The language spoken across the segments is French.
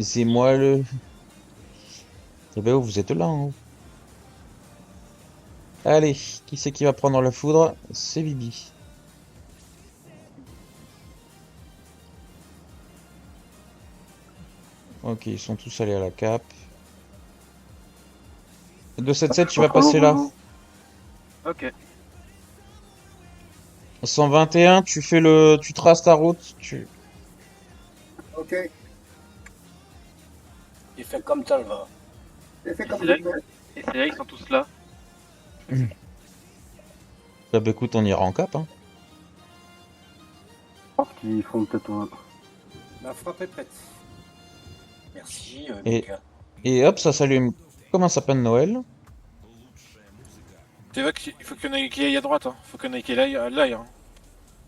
C'est moi le... Eh ben, oh, vous êtes là, en haut. Allez, qui c'est qui va prendre la foudre? C'est Bibi. Ok, ils sont tous allés à la cape. 277, tu vas passer là. Ok. 121, tu fais le... Tu traces ta route. Ok, Il fait comme ça, le va. j'ai fait Et comme c'est là, tu veux. et c'est là, ils sont tous là. Ah bah écoute, on ira en cap, hein. Ils font peut-être un... La frappe est prête. Merci, Et- Mika. Et hop, ça s'allume comme un sapin de Noël. Tu vois qu'il faut qu'il y en ait qui aille à droite, hein. Faut qu'il y en ait qui aille là, hein.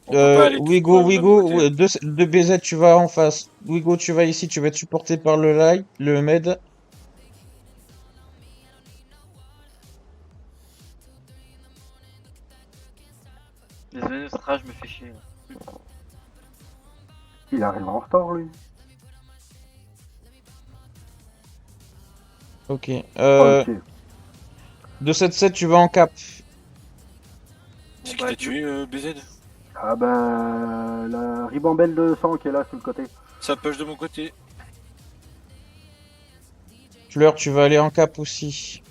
On peut pas aller tout Wigo, le même Wigo, côté. ouais, deux BZ, tu vas en face. Wigo, tu vas ici, tu vas être supporté par le light, le med. Désolé, Nostra, je me fais chier. Il arrive en retard, lui. Ok. Ok. 277, tu vas en cap. C'est qui t'a tué, BZ? Ah bah... La ribambelle de sang qui est là sur le côté. Ça push de mon côté. Fleur, tu vas aller en cap aussi.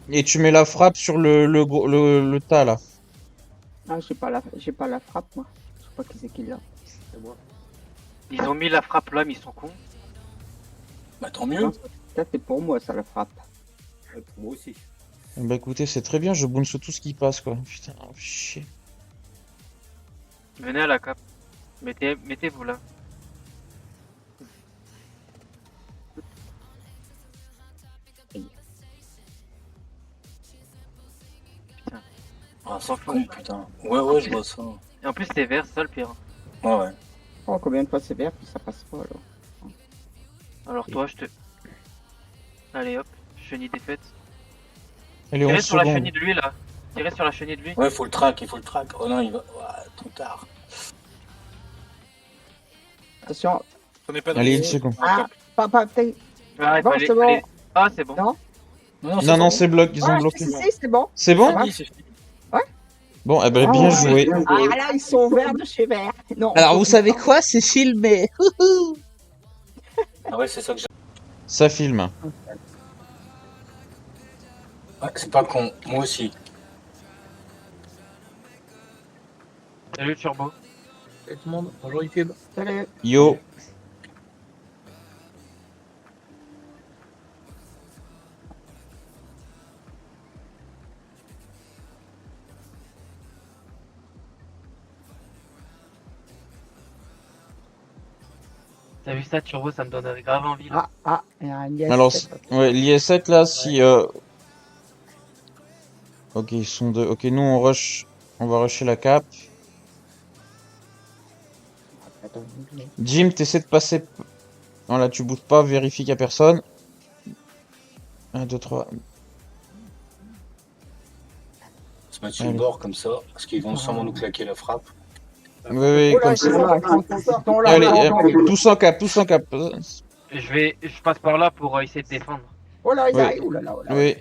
Et tu mets la frappe sur le tas là. Ah, j'ai pas la frappe, moi. Je sais pas qui c'est qui l'a. C'est moi. Ils ont mis la frappe là, mais ils sont cons. Bah tant mieux. Ça, c'est pour moi, ça, la frappe. Pour moi aussi. Bah écoutez, c'est très bien, je bounce tout ce qui passe quoi. Putain, oh, chier. Venez à la cape. Mettez-vous là. Ah, c'est con, putain. Ouais, je vois ça. Et en plus, c'est vert, c'est ça le pire. Ouais. Oh, combien de fois c'est vert, puis ça passe pas, alors. Alors toi, je te... Allez hop, chenille défaite. Allez, Tirez 11 sur la secondes. chenille de lui là. Tirez sur la chenille de lui. Ouais, il faut le track. Oh non, il va. Ouais, trop tard. Attention. On est pas Allez, dans une seconde. Ah, pas, t'es... Ah, il Bon, fallait- c'est bon. fallait- Ah, c'est bon. Non. Non, c'est bloqué, ils ont bloqué. Si, c'est bon. C'est bon? va. Bon, eh ben, bien joué. Ah, là, ils sont verts de chez vert. Non. Alors, vous savez quoi? C'est filmé. Ah ouais, c'est ça que j'ai. Ça filme. Ouais, c'est pas con. Moi aussi. Salut Turbo. Salut tout le monde, bonjour YouTube. Salut. Yo. T'as vu ça Turbo, ça me donne grave envie là. Il y a un yes. Alors, ouais, l'IS7 là, si. Ok, ils sont deux. Ok, nous on rush. On va rusher la cap. Jim, t'essaies de passer. Non, là, tu bouges pas, vérifie qu'il y a personne. 1, 2, 3. Se mettre sur le bord comme ça, parce qu'ils vont sûrement nous claquer la frappe. Oui, oui, comme ça. Allez, tous en cap, tous en cap. Je passe par là pour essayer de défendre. Oh là, Oui. oh là là, oh là. Oui.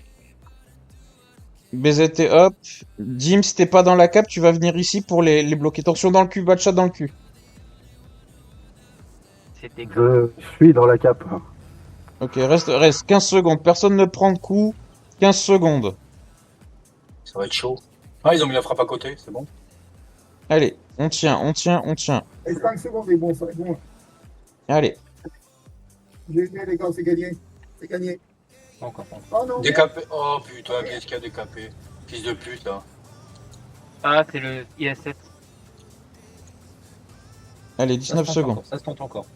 BZT hop. Jim, si t'es pas dans la cap, tu vas venir ici pour les bloquer. Attention dans le cul, batcha dans le cul. C'était Je suis dans la cape. Ok, reste 15 secondes. Personne ne prend de coup. 15 secondes. Ça va être chaud. Ah, ils ont mis la frappe à côté, c'est bon. Allez, on tient, on tient, on tient. Et 5 secondes, c'est bon, ça, c'est bon. Allez. J'ai fait, les gars, c'est gagné. C'est gagné. Encore. Oh non. Décapé. Oh putain, qu'est-ce qu'il y a décapé? Fils de pute, là. Ah, c'est le IS7. Allez, 19 secondes. Ça se tente encore.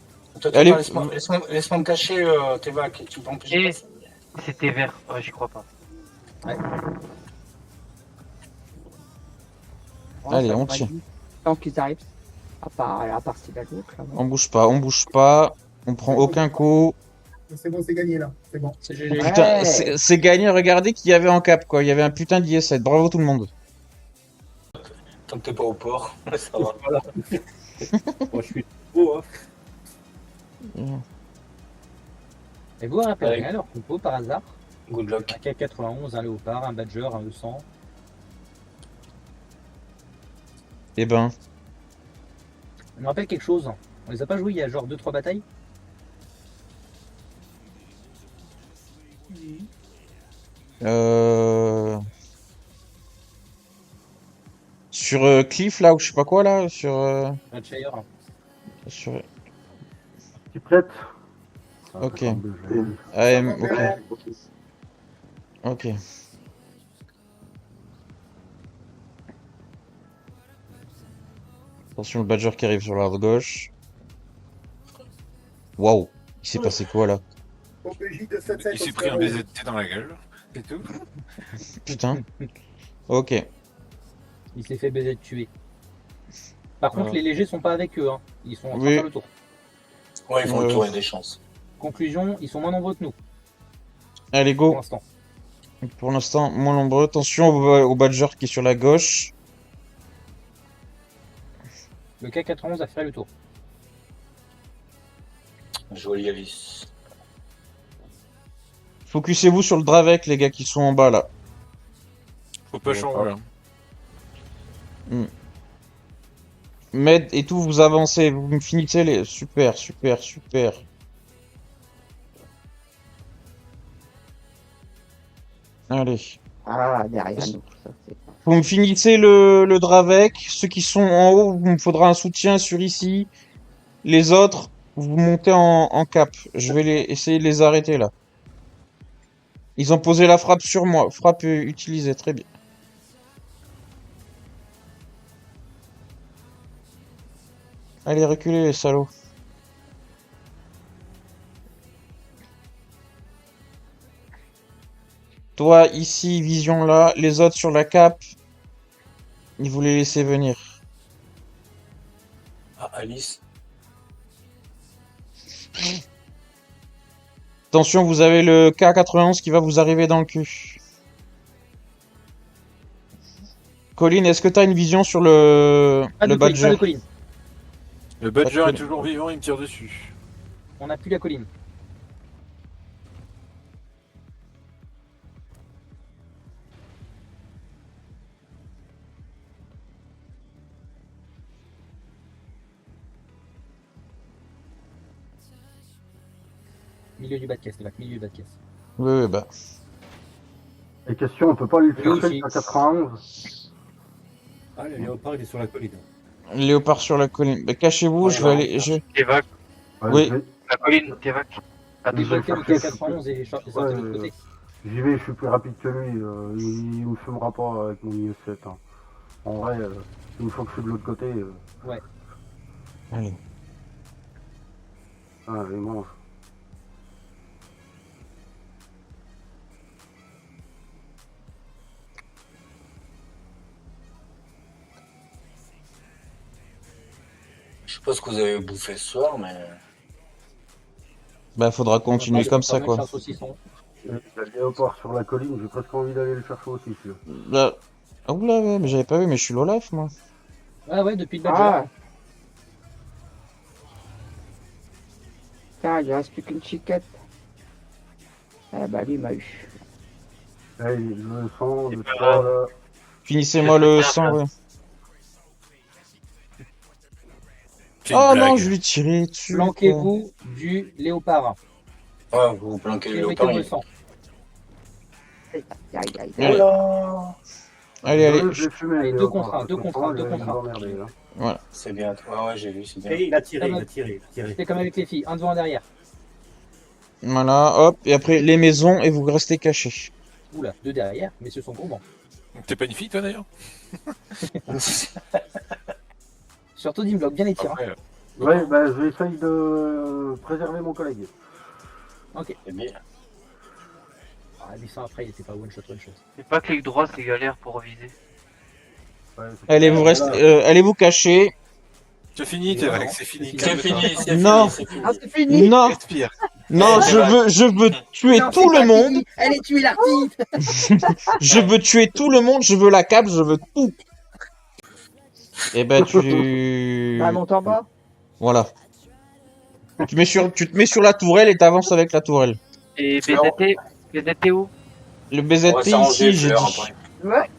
Toi, Allez. Laisse-moi me cacher, Tevac. Tu peux empêcher Et personne. c'était vert. Ouais, j'y crois pas. Allez, ça on va tient. vite. Tant qu'ils arrivent. À part si la l'autre, là. On bouge pas, on bouge pas. On prend aucun coup. C'est bon, c'est gagné, là. C'est bon. C'est GG. Putain, Ouais. c'est gagné. Regardez qu'il y avait en cap, quoi. Il y avait un putain d'IS7. Bravo tout le monde. Tant que t'es pas au port, ça va. Voilà. Moi, je suis beau, hein. Et vous rappelez Ouais. leur compo par hasard? Good luck. Un K91, un Léopard, un Badger, un E100. Eh ben, On me rappelle quelque chose. On les a pas joués il y a genre 2-3 batailles? euh... sur Cliff là ou je sais pas quoi là, Redshire. sur... Tu prêtes? Ok. Ok. AM, ok. Ok. Attention le Badger qui arrive sur la gauche. Waouh, il s'est passé quoi là? OPJ de 7-7. Il s'est pris un BZT dans la gueule. C'est tout. Putain. Ok. Il s'est fait baiser de tuer. Par contre, les légers sont pas avec eux. Hein. Ils sont en train de Oui. faire le tour. Ouais, ils font le tour, il y a des chances. Conclusion, ils sont moins nombreux que nous Allez pour go. l'instant. Pour l'instant, moins nombreux. Attention au Badger qui est sur la gauche. Le K91 a fait le tour. Joli Alice. Focussez-vous sur le Dravec les gars qui sont en bas là. Faut pas changer. Hein. Med et tout, vous avancez, vous me finissez les... Super, super, super. Allez. Ah, derrière nous. Ça, c'est pas- Vous me finissez le Dravec. Ceux qui sont en haut, il me faudra un soutien sur ici. Les autres, vous montez en cap. Je vais essayer de les arrêter là. Ils ont posé la frappe sur moi. Frappe utilisée, très bien. Allez, reculez les salauds. Toi, ici, vision là. Les autres sur la cape. Ils vous les laissez venir. Ah, Alice. Attention, vous avez le K91 qui va vous arriver dans le cul. Colline, est-ce que t'as une vision sur le Pas de colline, pas Badger? de colline. Le Badger Pas est de- toujours vivant, il me tire dessus. On n'a plus la colline. Milieu du bas de caisse, les mecs, milieu du bas de caisse. Oui, oui, bah. Et question, on peut pas lui Oui, chercher aussi. le 91? Ah, le léopard, il est sur la colline. Léopard sur la colline. Bah, cachez-vous, Ouais, je vais non. aller. T'évac, Ouais, Oui. la colline, t'évac. À Je tes vais Débloquer le chercher. K91 et sortir de Ouais, l'autre côté. J'y vais, je suis plus rapide que lui. Il me fumera pas avec mon IE7. Hein. En vrai, une fois que je suis de l'autre côté, Allez. il mange. Je sais pas ce que vous avez bouffé ce soir, mais. Bah, faudra continuer On comme va ça, mettre quoi. un saucisson. Le léopard sur la colline, j'ai presque envie d'aller le chercher aussi. Celui-là. Là. Ah, oula, ouais, mais j'avais pas vu, mais je suis low life, moi. Ah ouais, depuis le Badger. Ah. Putain, il reste plus qu'une chiquette. Ah bah lui il m'a eu. Allez, le 100, le pas 3 là. Finissez-moi le 100, ouais. C'est une Oh blague. non, je lui ai tiré dessus. quoi. Planquez-vous du Léopard. Ouais, vous planquez le Et léopard. mettez-vous le il- sang. Aïe, aïe, aïe. Allez. Oula. Allez, allez. Je l'ai fumé, Allez, le deux léopard, contre un, parce deux que contre sinon, un, deux il va contre nous un. emmerder, là. Voilà. C'est bien. Ouais, ouais, j'ai vu, c'est bien. Et il a tiré, il a tiré, il a tiré. C'est comme avec les filles, un devant, un derrière. Voilà, hop. Et après, les maisons, et vous restez cachés. Oula, deux derrière, mais ce sont gourmands. T'es pas une fille, toi, d'ailleurs? Surtout, il me bloque bien les tirs. Hein. Après, Ouais, bah j'essaye de préserver mon collègue. C'est bien. Ah, 800 après, il était pas one shot, one shot. C'est pas clic droit, c'est galère pour viser. Ouais, Allez, vous restez, allez vous cacher. c'est fini, t'es avec, c'est fini. C'est fini, c'est fini. Non. c'est fini. Ah c'est fini. Non, Respire. non, je veux tuer Non, tout c'est le pas monde. fini. Elle est tuée l'artiste. Je veux tuer tout le monde, je veux la cape, je veux tout. Et ben tu... Bah, monte en bas. Voilà. Tu te mets sur la tourelle et t'avances avec la tourelle. Et Fleur. BZT où? Le On va BZT s'arranger, ici, j'ai Fleur, dit. après. Ouais.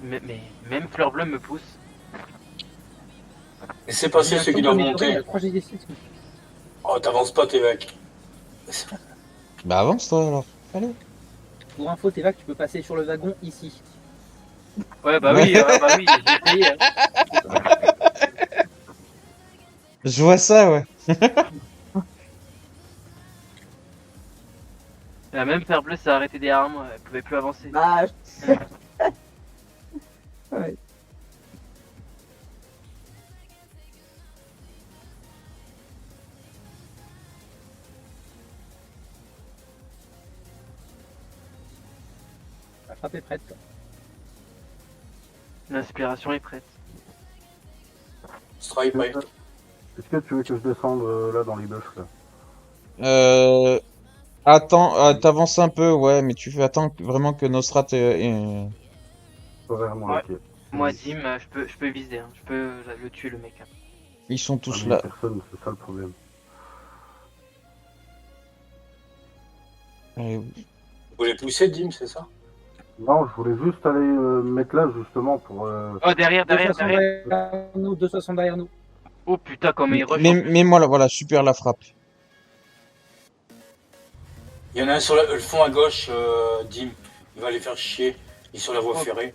Mais même Fleur Bleue me pousse. Et c'est passé ceux qui doivent monter. 3 GD6. Oh, t'avances pas, tes mecs. Bah avance toi alors. Allez. Pour info, Tevac, tu peux passer sur le wagon ici. Ouais, bah Ouais. oui, bah oui, j'ai essayé. Hein. Je vois ça, ouais. La même Fleur Bleue s'est arrêtée derrière moi, elle pouvait plus avancer. Bah, ouais. La frappe est prête. L'inspiration est prête. Stripe, ouais. Est-ce que tu veux que je descende là dans les buffs là? Attends, t'avances un peu, ouais, mais tu fais attendre vraiment que Nostrat Vraiment, Ouais. ok. Moi, Dim, je peux viser, hein. Je peux le tuer, le mec. Hein. ils sont Ah, tous mais là. personne, c'est ça le problème. Allez, Vous voulez pousser, Dim, c'est ça? Non, je voulais juste aller me mettre là justement pour. Oh, derrière. 260 derrière nous, 260 derrière nous. Oh putain, comme il rush. en plus. Mets-moi là, voilà, super la frappe. Il y en a un sur le fond à gauche, Dim. Il va les faire chier. Il est sur la voie ferrée.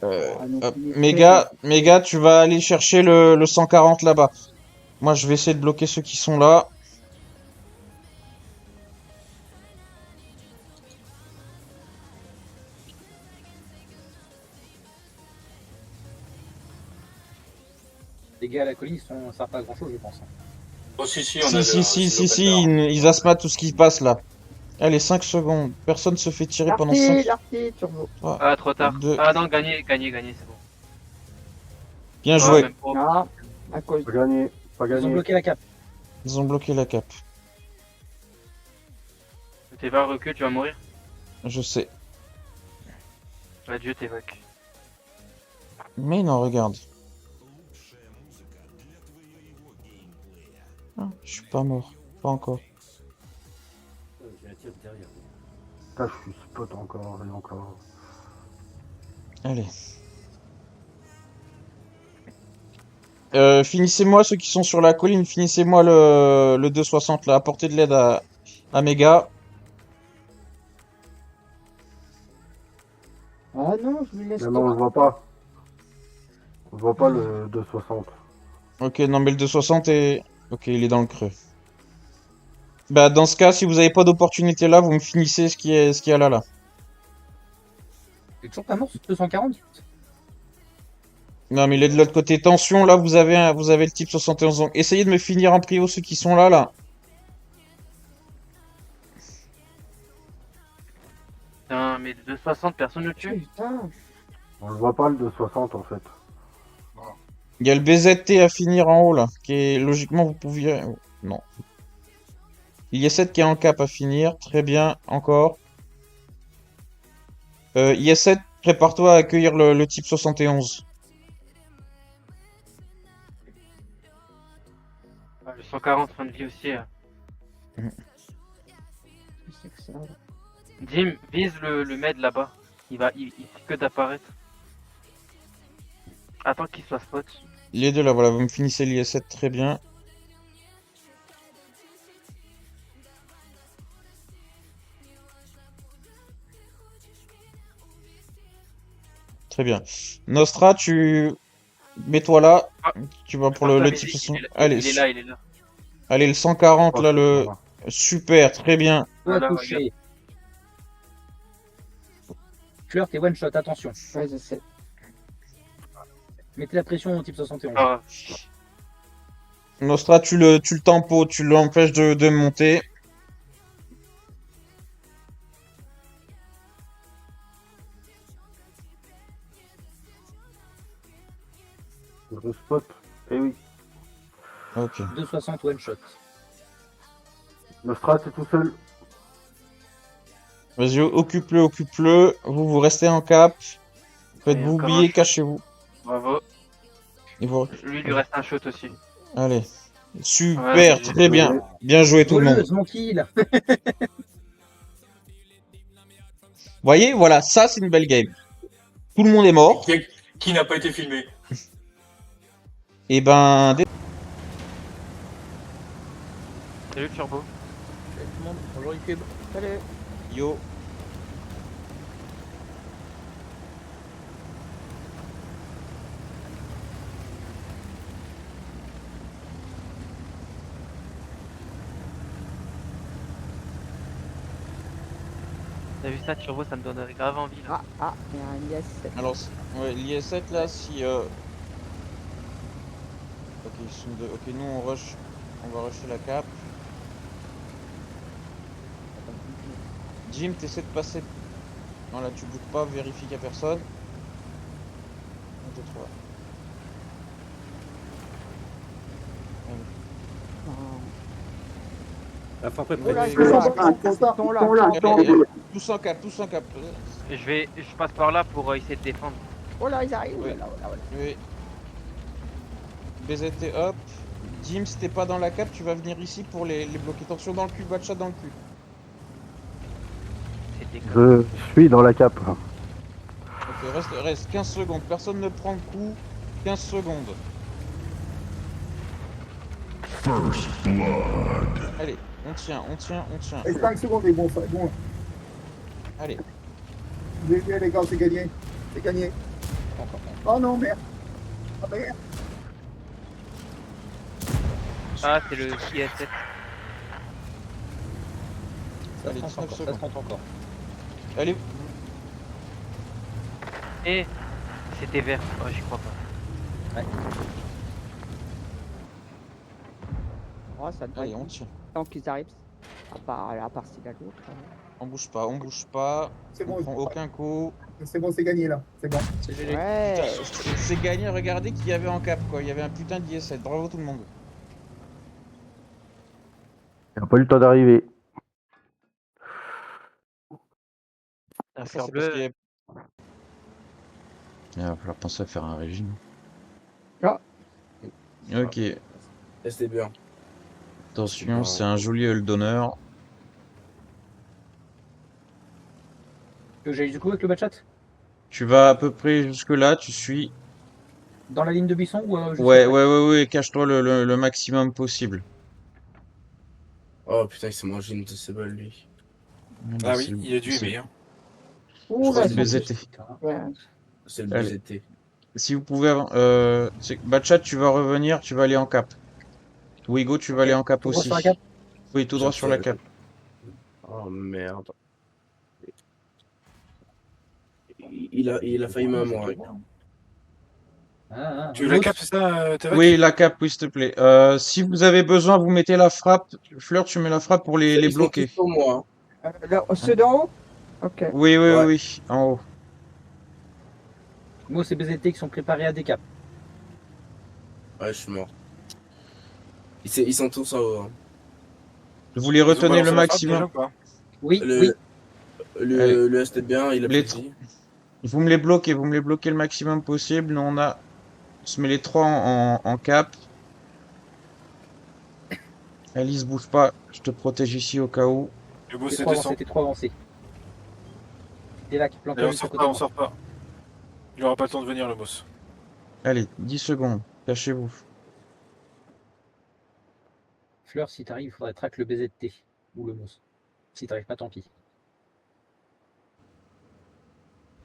Ah, donc, Hop. il est Méga, tu vas aller chercher le 140 là-bas. Moi, je vais essayer de bloquer ceux qui sont là. Les gars à la colline, ça sert pas à grand chose, je pense. Oh, si, on a Si, ils asthmatent tout ce qui se passe là. Allez, 5 secondes. Personne se fait tirer pendant 5 L'arty, turbo. Ah, trop tard. Deux. Ah non, gagné, c'est bon. Bien Ouais, joué. même pas. Ah, à cause. Pas gagné, pas Ils ont gagné. bloqué la cape. Ils ont bloqué la cape. T'es pas recul, tu vas mourir. Je sais. Adieu, t'évoques. Mais non, regarde. Ah, je suis pas mort. Pas encore. J'ai un tir derrière. Putain, je suis spot encore et encore. Allez. Finissez-moi ceux qui sont sur la colline. Finissez-moi le 260 là. Apportez de l'aide à Méga. Ah non, je lui laisse Mais non, on le voit pas. On voit pas le 260. Ok, non mais le 260 est... Ok, il est dans le creux. Bah dans ce cas, si vous avez pas d'opportunité là, vous me finissez ce qu'il y a là. C'est toujours pas mort, ce 240. Non mais il est de l'autre côté. Tension, là vous avez le type 71. Donc essayez de me finir en prio ceux qui sont là. Putain, mais de 260, personne ne tue. Putain. On le voit pas le 260 en fait. Il y a le BZT à finir en haut là. Qui est logiquement vous pouviez... Non. Il y a 7 qui est en cap à finir. Très bien, encore. IS7, prépare-toi à accueillir le type 71. Ah, le 140 fin de vie aussi. C'est que ça. Dim, vise le med là-bas. Il fait que d'apparaître. Attends qu'il soit spot. Les deux là, voilà, vous me finissez l'IS7 très bien. Très bien. Nostra, mets-toi là. Ah. Tu vas pour le type 60. Allez, il est là. allez, le 140 là, Oh, le... voilà. Super, très bien. Toi Voilà, touché. Fleur, t'es one shot, attention. Ouais, je sais. Mettez la pression au type 71. Ah, Nostra, tu le tempo, tu l'empêches de monter. Le spot. Eh oui. Ok. 2,60 one shot. Le strat, c'est tout seul. Vas-y, occupe-le. Vous restez en cap. Faites-vous encore un oublier, shot. cachez-vous. Bravo. Et vous... Lui reste un shot aussi. Allez. Ouais, Super, c'est- très bien. Bien joué tout le monde. Voleuse, mon kill. Voyez, voilà, ça c'est une belle game. Tout le monde est mort. Qui n'a pas été filmé. Et ben, Salut Turbo. Salut tout le monde, bonjour YouTube. Salut. yo. T'as vu ça Turbo, ça me donnerait grave envie là. Il y a un yes. Alors, ouais, l'IS7 là, si. Ok, ils sont deux. Ok, nous on rush. On va rusher la cap. Jim, t'essaies de passer. Non, là tu bouges pas, vérifie qu'il y a personne. 1, 2, 3. La frappe est Oh prête. là, Allez, ils sont là. tous en cap, tous en cap. Je passe par là pour essayer de défendre. Oh là, ils arrivent. Ouais. Oh là, oh là, oh là. Oui. BZT hop. Jim, si t'es pas dans la cap, tu vas venir ici pour les bloquer. Attention dans le cul, batcha dans le cul. C'était comme... Je suis dans la cape. Ok, reste 15 secondes. Personne ne prend le coup. 15 secondes. Allez, on tient. Et 5 secondes, les bons, ça, bon. Allez. GG, les gars, c'est gagné. C'est gagné. Oh non, merde. Ah, merde. Ah, c'est le IS7. Ça Allez, se tente 19 encore, ça se secondes. tente encore. Allez, Et c'était vert. Oh, j'y crois pas. Oh, ça devrait allez, on être tient. tant qu'ils arrivent. À part s'il a l'autre. On bouge pas. C'est On bon, prend aucun coup. c'est gagné là. C'est bon. C'est GG. Ouais. C'est gagné, regardez qu'il y avait en cap quoi. Il y avait un putain d'IS7. Bravo tout le monde. Il n'a pas eu le temps d'arriver. La Ça, fleur c'est parce qu'il y bleue. avait... Il va falloir penser à faire un régime. Ah. Ok, C'était bien. attention, c'est un joli hull d'honneur. Que j'ai du coup avec le batchat. Tu vas à peu près jusque là, tu suis. Dans la ligne de buisson ou juste Ouais, après ouais, cache-toi le maximum possible. Oh putain, il s'est mangé une de ses balles, lui. Ah oui, il a dû aimer. Hein. Ouh, crois là, que ils sont BZT. Ouais. C'est le Allez. BZT. Si vous pouvez, Batchat, tu vas revenir, tu vas aller en cap. Wigo, tu vas aller en cap Tout droit aussi. sur la cape. Oui, tout droit sur la cap. Oh merde. Il a failli m'amour. Tu veux la cape, c'est ça, Tevek? Oui, la cap, oui, s'il te plaît. Si vous avez besoin, vous mettez la frappe. Fleur, tu mets la frappe pour les Ils sont bloquer. tous pour moi. Là, ceux d'en haut. Ok. Oui, Ouais. oui, en haut. Moi, c'est BZT qui sont préparés à des caps. Ouais, je suis mort. Ils sont tous en haut. Hein. Vous les Ils ont retenez balancé le la frappe déjà maximum. ou pas? Oui, Le, oui. Allez. le ST bien, il a Les pris. Vous me les bloquez, le maximum possible. Nous, on se met les trois en cap. Alice, bouge pas. Je te protège ici au cas où. Le boss T'es se trop descend. avancé, t'es trop avancé. T'es là qui plante Allez, on juste à sort côté pas, de on moi. sort pas. Il aura pas le temps de venir, le boss. Allez, 10 secondes. Cachez-vous. Fleur, si t'arrives, il faudrait track le BZT ou le mousse. Si t'arrives pas, tant pis.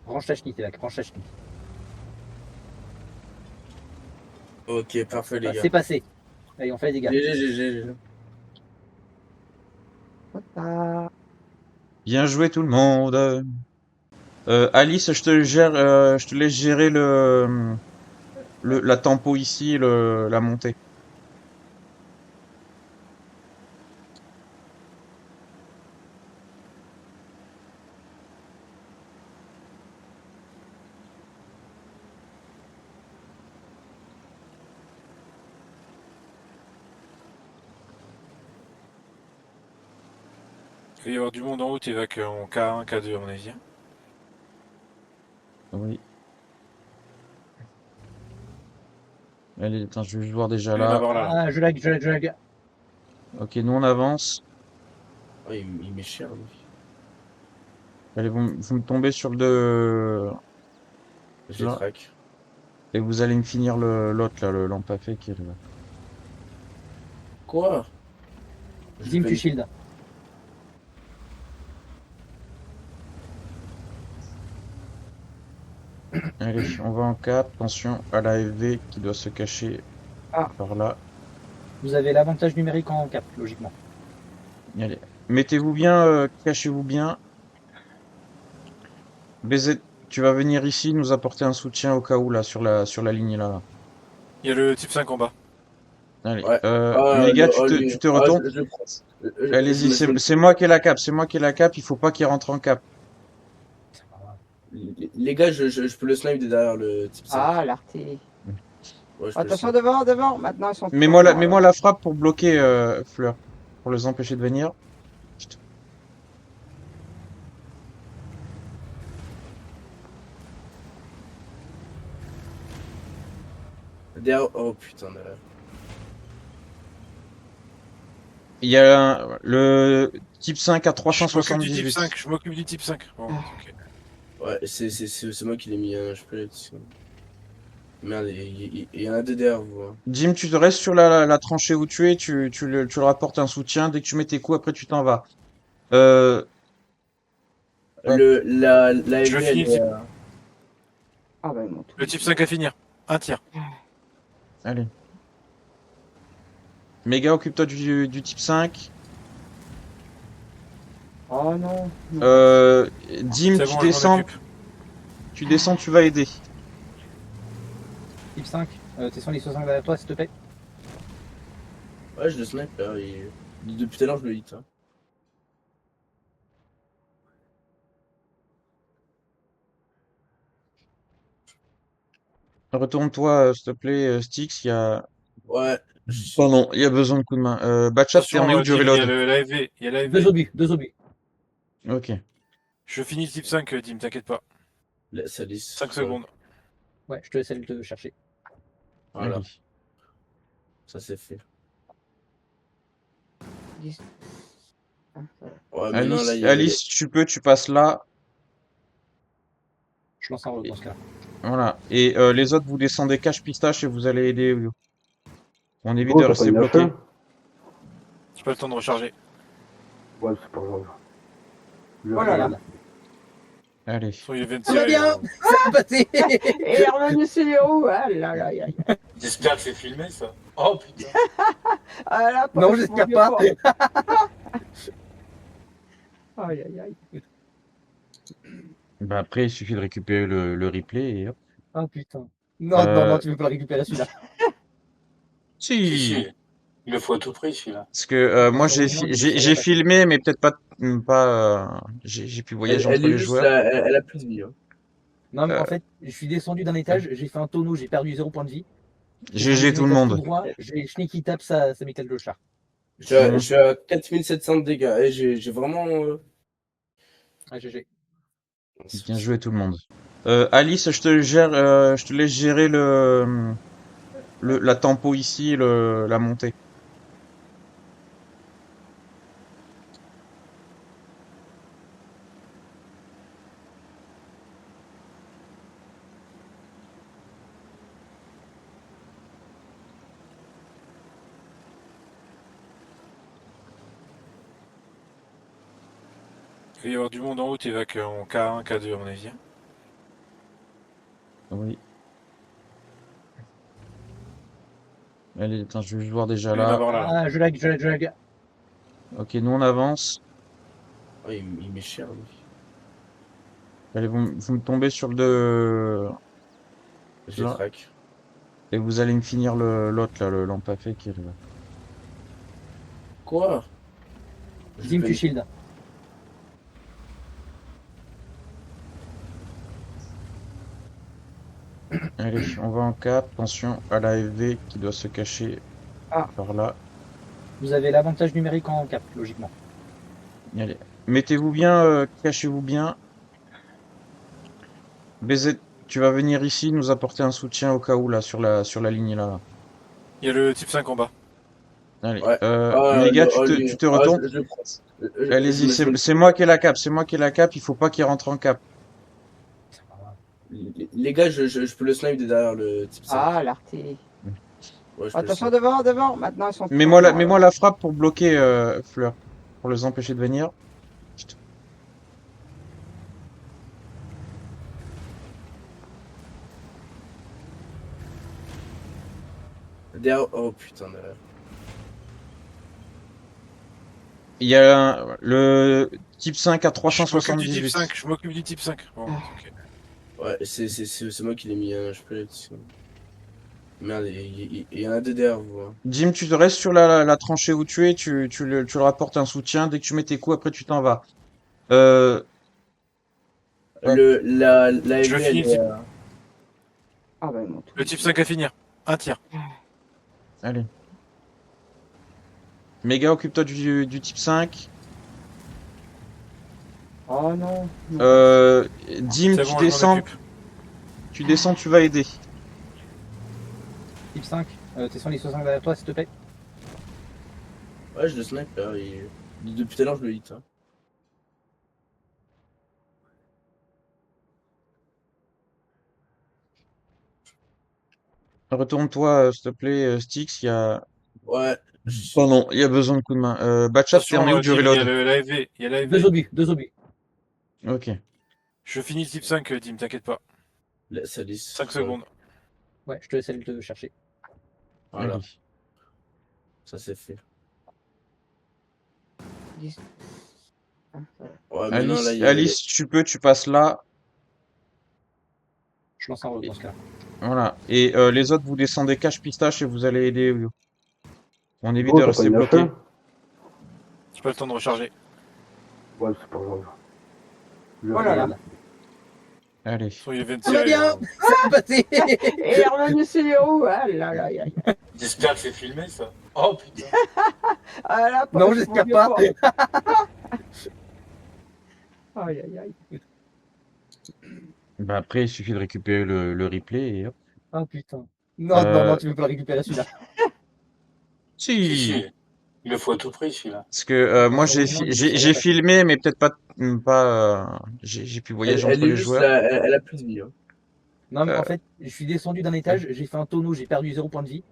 Range ta chenille, t'es là, range ta chenille. Ok, parfait, les gars. C'est passé. Allez, on fait les dégâts. GG. Ah. Bien joué tout le monde. Alice, je te laisse gérer la tempo ici, la montée. Il va y avoir du monde en haut, t'évacues en K1, K2 à mon avis. Oui. Allez, attends, je vais juste voir déjà Il va y en là. avoir là. Ah, je lag, je lag, je lag. Ok, nous on avance. Ouais, il met cher, lui. Allez, vous me tombez sur le... Je les Là. traque. Et vous allez me finir l'autre là, le l'empafé qui est là. Quoi? Je Dim, vais- tu shield. Allez, on va en 4. Attention à la FV qui doit se cacher Ah. par là. Vous avez l'avantage numérique en cap, logiquement. Allez. Mettez-vous bien, cachez-vous bien. BZ, tu vas venir ici nous apporter un soutien au cas où là, sur la ligne là. Il y a le type 5 en bas. Allez. Ouais. Ah, Méga, lui. tu te Ah, retournes. je le prends. Allez-y, c'est moi qui ai la cape. C'est moi qui ai la cape. Il faut pas qu'il rentre en cap. Les gars, je peux le snipe de derrière le type 5. Ah, l'artillerie. Ouais, je peux le Attention, snipe. devant, devant. Maintenant, ils sont. Mets-moi la frappe pour bloquer Fleur. Pour les empêcher de venir. Derrière. Oh putain, derrière. Il y a le type 5 à Je m'occupe du type 378. 5, je m'occupe du type 5. Bon, ok. Ouais, c'est moi qui l'ai mis, je peux l'être. Merde, il y en a deux derrière vous. Hein. Jim, tu te restes sur la tranchée où tu es, tu le rapportes un soutien. Dès que tu mets tes coups, après tu t'en vas. Ouais. La Je LV, finis elle est, Ah, bah, ils m'ont tout. Le type 5 à finir. Un tir. Allez. Méga, occupe-toi du type 5. Oh non. Dim, C'est tu bon, je m'en descends. occupe. Tu descends, tu vas aider. Type 5, t'es sur les 65 derrière toi, s'il te plaît. Ouais, je le snipe là. Depuis tout à l'heure, je le hit. Hein. Retourne-toi, s'il te plaît, Styx. Il y a. Ouais. Pardon, il y a besoin de coups de main. Batchat, t'en es Attention, où du Dim, il y a reload? le l'AFV. Il y a l'AFV. Deux obus, deux obus. Ok. Je finis le type 5, Dim, t'inquiète pas. Ça lisse. 5 secondes. Ouais, je te laisse aller te chercher. Voilà, Allez. ça c'est fait. Dix- Ah, ça va. Ouais, maintenant là, Alice, tu peux, tu passes là. Je lance un roll dans ce cas. Voilà. Et les autres, vous descendez cache pistache et vous allez aider. On évite Oh, de t'as rester pas une bloqué. H1? J'ai pas le temps de recharger. Ouais, c'est pas grave. Oh là là. Allez. Soit il vient de Ça va tirer. bien. C'est passé. Et il est revenu sur les roues. Ah là là là là. J'espère que c'est filmé ça. Oh putain. Ah là, Non, mon j'espère vieux pas. fort. Aïe aïe aïe. Bah après, il suffit de récupérer le replay et hop. Ah putain. Non, non, non, Euh, tu veux pas le récupérer celui-là. Si, Si. si. Il le faut à tout prix celui-là. Parce que moi, Heureusement, il est sur j'ai la filmé, mais peut-être pas. J'ai pu voyager elle entre est les juste joueurs. là, elle a plus de vie. Hein. Non, mais Euh, en fait, je suis descendu d'un étage, j'ai fait un tonneau, j'ai perdu 0 point de vie. GG tout le Tout monde. droit, j'ai Schneeky tap, ça m'éclate le char. Je suis à 4700 de dégâts. Et j'ai vraiment. Ah, GG. Bien joué tout le monde. Alice, je te laisse gérer la tempo ici, la montée. Il va y avoir du monde en haut, t'évacues en K1, K2 à mon avis. Oui. Allez, attends, je vais juste voir déjà Il va y en là. avoir là. Ah, je lag, je lag, je lag. Ok, nous on avance. Ouais, il met cher, lui. Allez, vous me tombez sur le... Je les Là. traque. Et vous allez me finir l'autre là, l'empafé qui est là. Quoi? Je Dim, vais- tu shield. Allez, on va en 4. Attention à la FV qui doit se cacher Ah. par là. Vous avez l'avantage numérique en cap, logiquement. Allez. Mettez-vous bien, cachez-vous bien. BZ, tu vas venir ici nous apporter un soutien au cas où, là, sur la ligne, là. Il y a le type 5 en bas. Allez. Ouais. Ah, Méga, lui. tu te Ah, retournes. je prends. Allez-y, c'est moi qui ai la cape, c'est moi qui ai la cape, il faut pas qu'il rentre en cap. Les gars, je peux le snipe de derrière le type 5. Ah, l'artillerie. Ouais, je peux le Attention, snipe. devant, devant. Maintenant, ils sont Mets-moi la frappe pour bloquer Fleur, pour les empêcher de venir. Derrière. Oh putain, derrière. Il y a le type 5 à Je m'occupe du type 378. 5, je m'occupe du type 5. Bon, ok. Ouais, c'est moi qui l'ai mis, hein, je peux le Merde, il y en a deux derrière vous. Hein. Jim, tu te restes sur la tranchée où tu es, tu leur apportes un soutien. Dès que tu mets tes coups, après tu t'en vas. Euh, hop, La Je MV, finis elle le est. type. Ah, bah, ils m'ont tout. Le type 5 à finir. Un tir. allez. Méga, occupe-toi du type 5. Oh non. Dim, C'est bon, je m'en occupe. tu descends, tu vas aider. Type 5, t'es sur les 60 derrière toi, s'il te plaît. Ouais, je le snipe là. Depuis tout à l'heure, je le hit. Hein. Retourne-toi, s'il te plaît, Styx, il y a... Ouais. Pardon, il y a besoin de coup de main. Batchat, t'es en est Attention, où du Jim, il y a reload? l'AFV. Il y a l'AFV. Deux obus, deux obus. Ok. Je finis le type 5, Dim, t'inquiète pas. La Salis. 5 secondes. Ouais, je te laisse aller te chercher. Voilà, Allez. ça c'est fait. 10. Ah, ça va. Ouais, maintenant là, Alice, tu peux, tu passes là. Je lance un rogue dans ce cas. Voilà. Et les autres, vous descendez cache pistache et vous allez aider Oyo. On évite Gros, de t'as pas rester une bloqué. affaire? J'ai pas le temps de recharger. Ouais, c'est pas grave. Oh là là. Allez. Soit il vient de Ça va tirer. bien. C'est passé. Et il est revenu sur les roues. Ah là là là là. J'espère que c'est filmé ça. Oh putain. Ah là, Non, je j'espère m'en pas. viens Aïe aïe aïe. Bah après, il suffit de récupérer le replay et hop. Ah putain. Non, non, non, Euh, tu veux pas le récupérer celui-là. Si, Si. si. Il le faut à tout prix celui-là. Parce que moi, Heureusement, il est j'ai sur la filmé, mais peut-être pas. J'ai pu voyager entre est les juste joueurs. là, elle a plus de vie. Hein. Non, mais Euh, en fait, je suis descendu d'un étage, j'ai fait un tonneau, j'ai perdu 0 point de vie.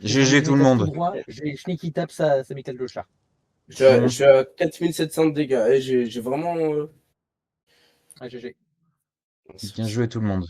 GG tout le Tout monde. droit, j'ai Schneeky tape sa Michael de char. Je suis à 4700 de dégâts. Et j'ai vraiment. Ah, GG. Bien joué tout le monde.